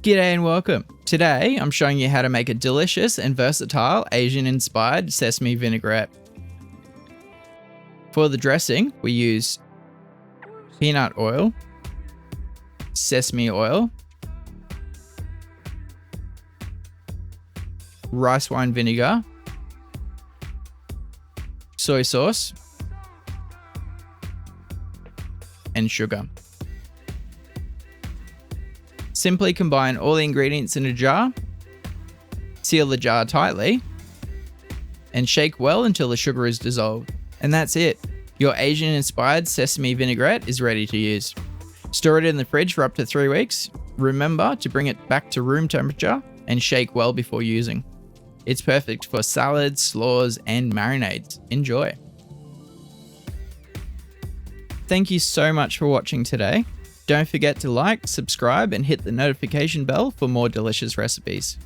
G'day and welcome. Today I'm showing you how to make a delicious and versatile Asian-inspired sesame vinaigrette. For the dressing, we use peanut oil, sesame oil, rice wine vinegar, soy sauce, and sugar. Simply combine all the ingredients in a jar, seal the jar tightly, and shake well until the sugar is dissolved. And that's it. Your Asian-inspired sesame vinaigrette is ready to use. Store it in the fridge for up to 3 weeks. Remember to bring it back to room temperature and shake well before using. It's perfect for salads, slaws, and marinades. Enjoy. Thank you so much for watching today. Don't forget to like, subscribe, and hit the notification bell for more delicious recipes.